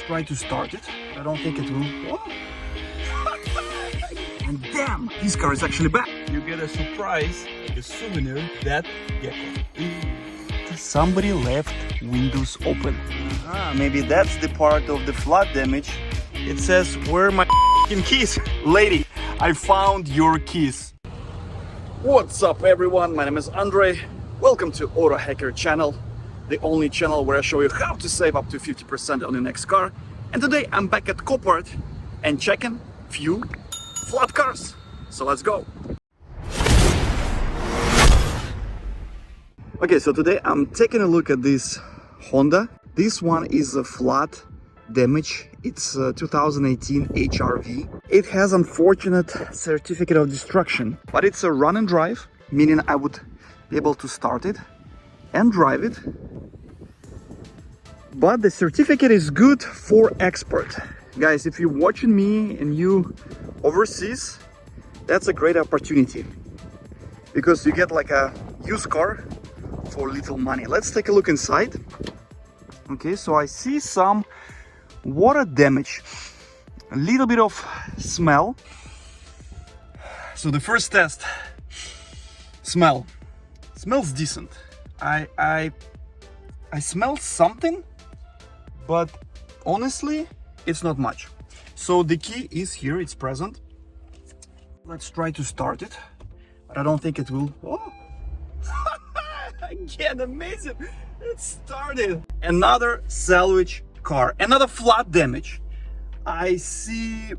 try to start it. I don't think it will. Oh. And damn, this car is actually back. You get a surprise, like a souvenir, that gecko. Somebody left windows open. Maybe that's the part of the flood damage. It says, where are my keys? Lady, I found your keys. What's up everyone, my name is Andre. Welcome to AutoHacker channel, the only channel where I show you how to save up to 50% on your next car. And today I'm back at Copart and checking few flood cars. So let's go. Okay, so today I'm taking a look at this Honda. This one is a flood damage. It's 2018 HRV. It has unfortunate certificate of destruction, but it's a run and drive, meaning I would be able to start it and drive it. But the certificate is good for export. Guys, if you're watching me and you overseas, that's a great opportunity because you get like a used car for little money. Let's take a look inside. Okay, so I see some water damage, a little bit of smell. So the first test, smells decent. I smell something, but honestly it's not much. So the key is here, it's present. Let's try to start it, but I don't think it will. Oh. Again, amazing, it started. Another salvage car, another flood damage. I see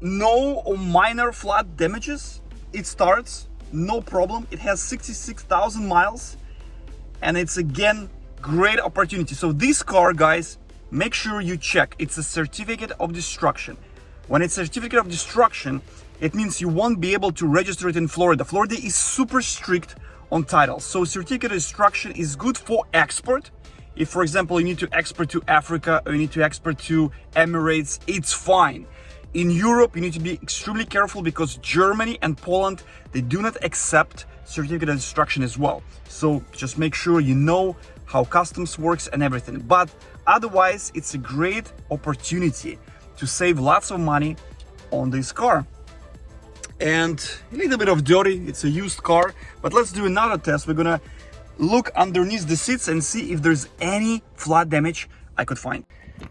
no or minor flood damages. It starts, no problem. It has 66,000 miles and it's again great opportunity. So this car, guys, make sure you check. It's a certificate of destruction. When it's a certificate of destruction, it means you won't be able to register it in Florida. Florida is super strict on titles. So certificate of destruction is good for export. If, for example, you need to export to Africa or you need to export to Emirates, it's fine. In Europe, you need to be extremely careful because Germany and Poland, they do not accept certificate of destruction as well. So just make sure you know how customs works and everything. But otherwise, it's a great opportunity to save lots of money on this car. And a little bit of dirty, it's a used car, but let's do another test. We're gonna look underneath the seats and see if there's any flood damage I could find.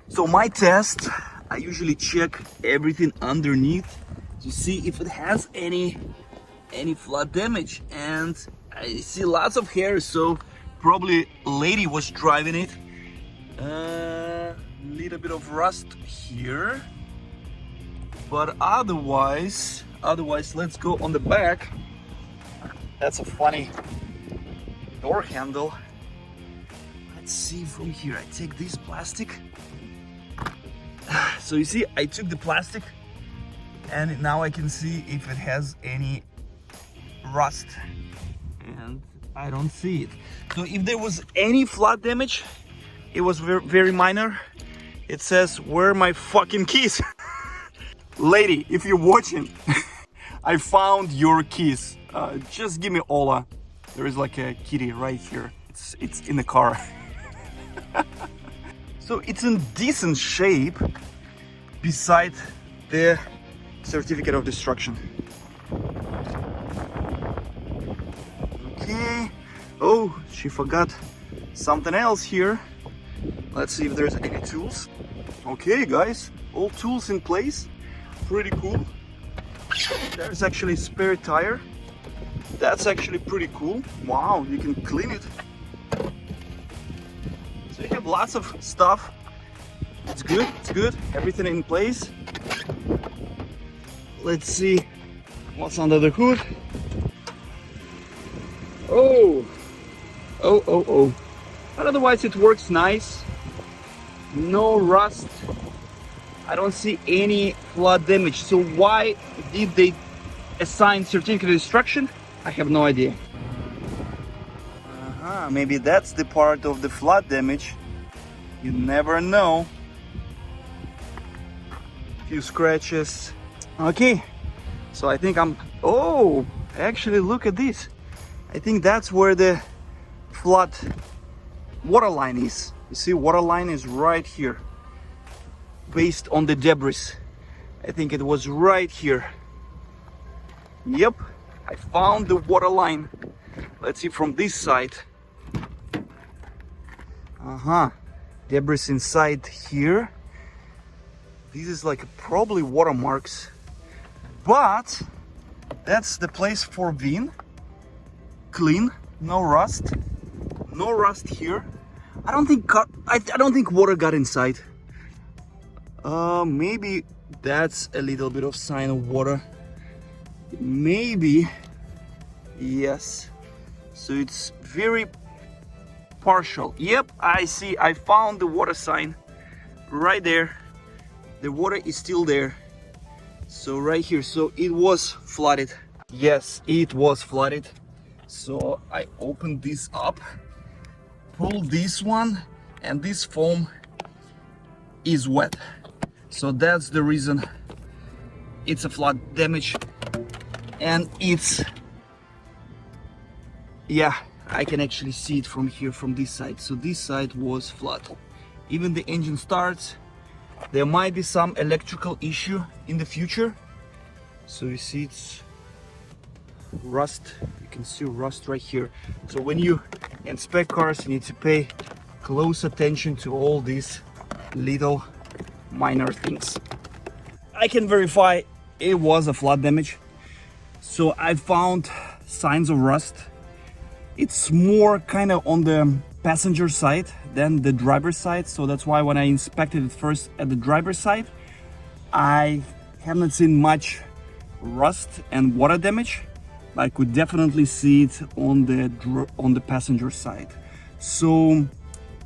So my test, I usually check everything underneath to see if it has any flood damage, and I see lots of hair, so probably a lady was driving it. Little bit of rust here, but otherwise let's go on the back. That's a funny door handle. Let's see from here. I take this plastic. So you see, I took the plastic and now I can see if it has any rust, and I don't see it. So if there was any flood damage, it was very minor. It says, where are my fucking keys? Lady, if you're watching, I found your keys. Just give me Ola. There is like a kitty right here. It's in the car. So it's in decent shape beside the certificate of destruction. Okay. Oh, she forgot something else here. Let's see if there's any tools. Okay, guys, all tools in place. Pretty cool. There's actually a spare tire. That's actually pretty cool. Wow, you can clean it. So you have lots of stuff. It's good, it's good. Everything in place. Let's see what's under the hood. Oh. But otherwise it works nice. No rust. I don't see any flood damage. So why did they assign certificate of destruction? I have no idea. Maybe that's the part of the flood damage. You never know. Few scratches. Okay, so I think oh, actually look at this. I think that's where the flood water line is. You see, water line is right here. based on the debris. I think it was right here. Yep, I found the water line. Let's see from this side. Debris inside here. This is like probably watermarks, but that's the place for being clean, no rust here. I don't think water got inside. Maybe that's a little bit of sign of water. Maybe, yes. So it's very partial. Yep, I see. I found the water sign right there. The water is still there. So right here. So it was flooded. Yes, it was flooded. So I opened this up, pulled this one, and this foam is wet. So that's the reason it's a flood damage. And it's, yeah, I can actually see it from here, from this side. So this side was flood. Even the engine starts. There might be some electrical issue in the future. So you see it's rust. You can see rust right here. So when you inspect cars, you need to pay close attention to all these little minor things. I can verify it was a flood damage. So I found signs of rust. It's more kind of on the passenger side than the driver's side. So that's why when I inspected it first at the driver's side, I haven't seen much rust and water damage. I could definitely see it on the passenger side. So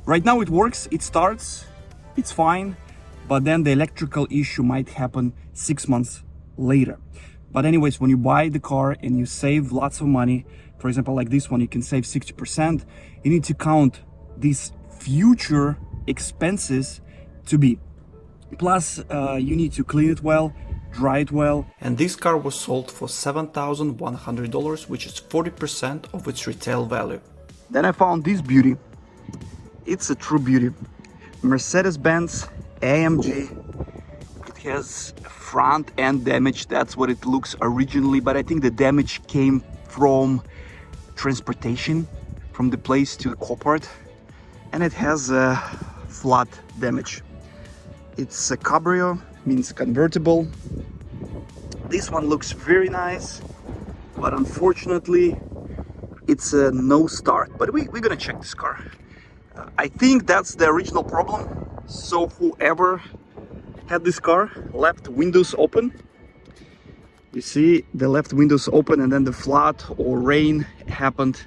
right now it works, it starts, it's fine, but then the electrical issue might happen 6 months later. But anyways, when you buy the car and you save lots of money, for example, like this one, you can save 60%, you need to count these future expenses to be. Plus, you need to clean it well, dry it well. And this car was sold for $7,100, which is 40% of its retail value. Then I found this beauty. It's a true beauty. Mercedes-Benz AMG. It has front end damage. That's what it looks originally, but I think the damage came from transportation from the place to the Copart, and it has a flood damage. It's a cabrio, means convertible. This one looks very nice, but unfortunately it's a no start. But we're gonna check this car. I think that's the original problem. So whoever had this car left windows open. You see, the left windows open, and then the flood or rain happened,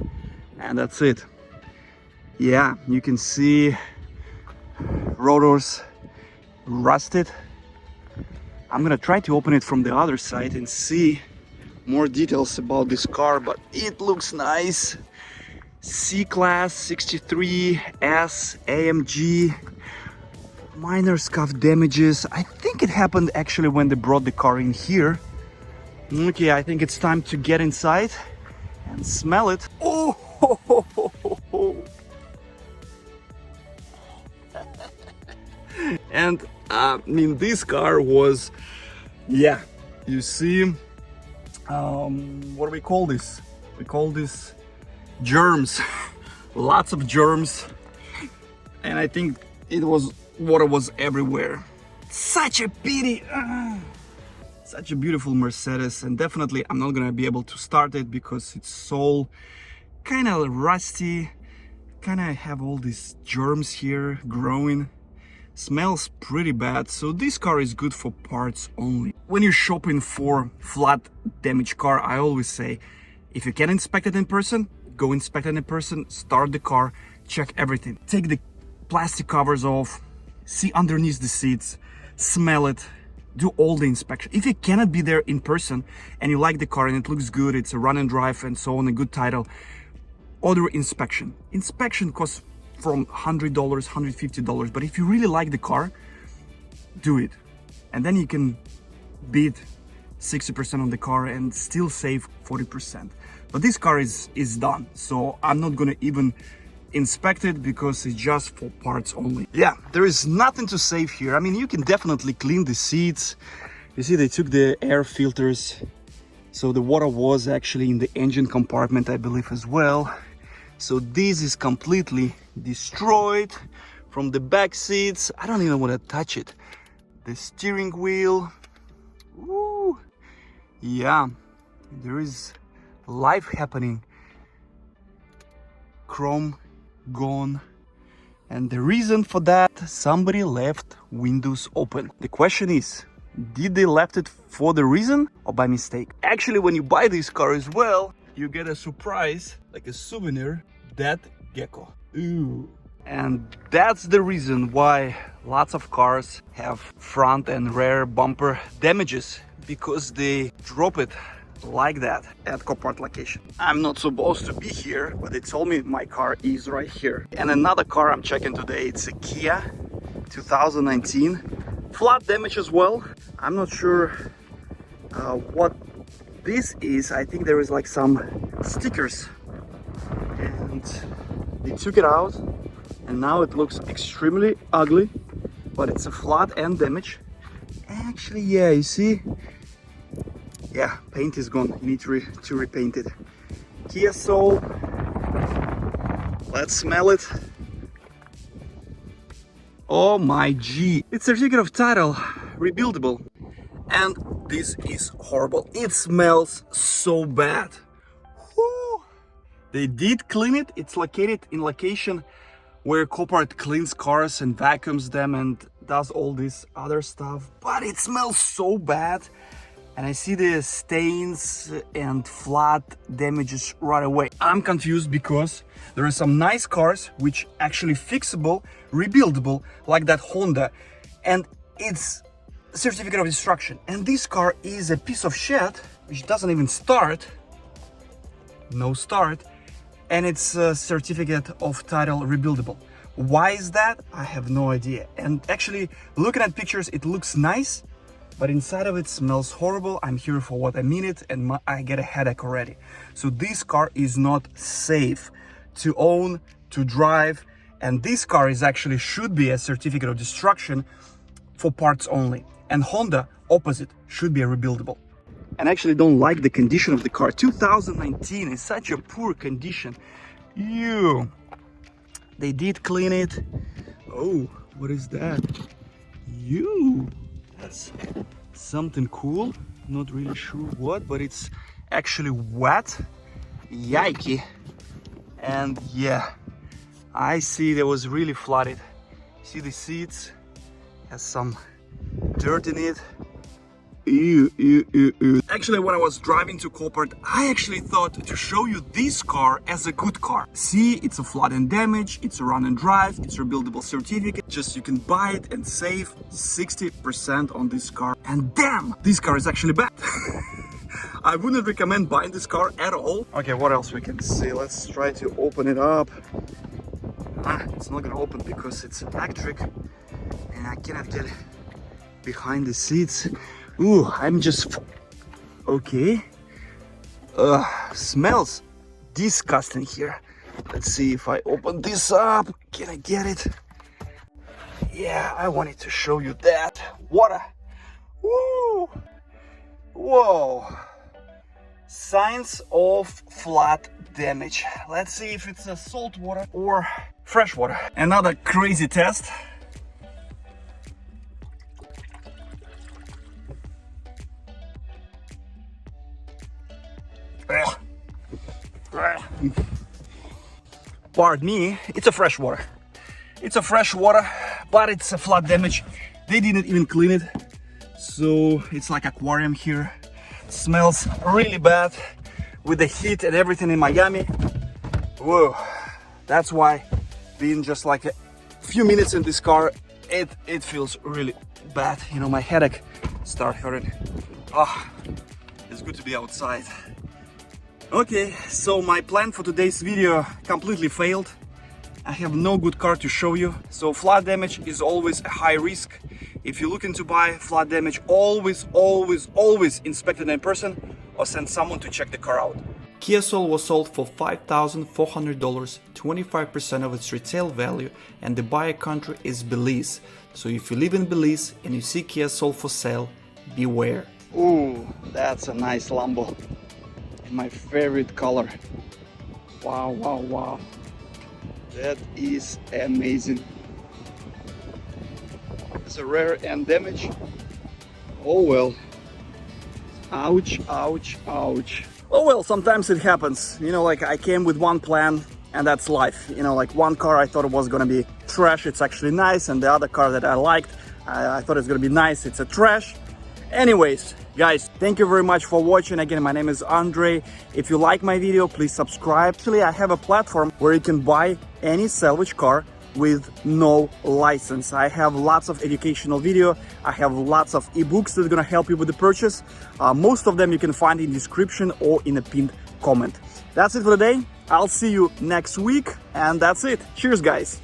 and that's it. Yeah, you can see rotors rusted. I'm gonna try to open it from the other side and see more details about this car, but it looks nice. C-Class 63S AMG. Minor scuff damages. I think it happened actually when they brought the car in here. Okay, I think it's time to get inside and smell it. Oh, ho, ho, ho, ho, ho. And I mean, this car was, yeah, you see, what do we call this? We call this germs. Lots of germs. And I think it was, water was everywhere. Such a pity. Such a beautiful Mercedes, and definitely I'm not gonna be able to start it because it's so kind of rusty, kind of have all these germs here growing. Smells pretty bad. So this car is good for parts only. When you're shopping for flood damaged car, I always say, if you can inspect it in person, go inspect it in person, start the car, check everything, take the plastic covers off, see underneath the seats, smell it, do all the inspection. If you cannot be there in person and you like the car and it looks good, it's a run and drive and so on, a good title, order inspection. Inspection costs from $100, $150, but if you really like the car, do it. And then you can beat 60% on the car and still save 40%. But this car is done, so I'm not gonna even inspect it because it's just for parts only. Yeah, there is nothing to save here. I mean, you can definitely clean the seats. You see, they took the air filters, so the water was actually in the engine compartment, I believe, as well. So this is completely destroyed. From the back seats, I don't even want to touch it. The steering wheel, ooh, yeah, there is life happening. Chrome gone, and the reason for that, somebody left windows open. The question is, did they left it for the reason or by mistake? Actually, when you buy this car as well, you get a surprise, like a souvenir, that gecko. Ooh. And that's the reason why lots of cars have front and rear bumper damages, because they drop it like that at Copart location. I'm not supposed to be here, but they told me my car is right here. And another car I'm checking today, it's a Kia 2019. Flat damage as well. I'm not sure what this is. I think there is like some stickers, and they took it out, and now it looks extremely ugly, but it's a flat and damage. Actually, yeah, you see, yeah, paint is gone. You need to repaint it. Kia Soul. Let's smell it. Oh my G. It's certificate of title, rebuildable. And this is horrible. It smells so bad. Whew. They did clean it. It's located in location where Copart cleans cars and vacuums them and does all this other stuff. But it smells so bad. And I see the stains and flat damages right away. I'm confused because there are some nice cars which actually fixable, rebuildable, like that Honda, and it's certificate of destruction. And this car is a piece of shit which doesn't even start, no start, and it's a certificate of title rebuildable. Why is that? I have no idea. And actually, looking at pictures, it looks nice, but inside of it smells horrible. I'm here for what I mean it, and I get a headache already. So this car is not safe to own, to drive, and this car is actually should be a certificate of destruction for parts only. And Honda, opposite, should be a rebuildable. And I actually don't like the condition of the car. 2019 is such a poor condition. Ew. They did clean it. Oh, what is that? Ew. That's something cool. Not really sure what, but it's actually wet. Yikey. And yeah, I see there was really flooded. See the seats? Has some dirt in it. Ew, ew, ew, ew. Actually, when I was driving to Copart, I actually thought to show you this car as a good car. See, it's a flood and damage, it's a run and drive, it's a rebuildable certificate. Just you can buy it and save 60% on this car. And damn, this car is actually bad. I wouldn't recommend buying this car at all. Okay, what else we can see? Let's try to open it up. It's not gonna open because it's electric and I cannot get behind the seats. Ooh, I'm just okay. Smells disgusting here. Let's see if I open this up. Can I get it? Yeah, I wanted to show you that. Water. Woo! Whoa. Signs of flat damage. Let's see if it's a salt water or fresh water. Another crazy test. Pardon me, it's a fresh water. It's a fresh water, but it's a flat damage. They didn't even clean it, so it's like aquarium here. Smells really bad with the heat and everything in Miami. Whoa, that's why being just like a few minutes in this car, it feels really bad. You know, my headache start hurting. It's good to be outside. Okay, so my plan for today's video completely failed. I have no good car to show you. So flat damage is always a high risk. If you're looking to buy flat damage, always inspect it in person or send someone to check the car out. Kia Soul was sold for $5,400, 25% of its retail value, and the buyer country is Belize. So if you live in Belize and you see Kia Soul for sale, beware. Ooh, that's a nice Lambo. My favorite color. Wow, wow, wow. That is amazing. It's a rare and damage. Oh well. Ouch, ouch, ouch. Oh well, sometimes it happens. You know, like I came with one plan and that's life. You know, like one car I thought it was gonna be trash, it's actually nice, and the other car that I liked, I thought it's gonna be nice, it's a trash. Anyways, guys, thank you very much for watching. Again, my name is Andre. If you like my video, please subscribe. Actually, I have a platform where you can buy any salvage car with no license. I have lots of educational video. I have lots of ebooks that are gonna help you with the purchase. Most of them you can find in the description or in a pinned comment. That's it for today. I'll see you next week, and that's it. Cheers, guys.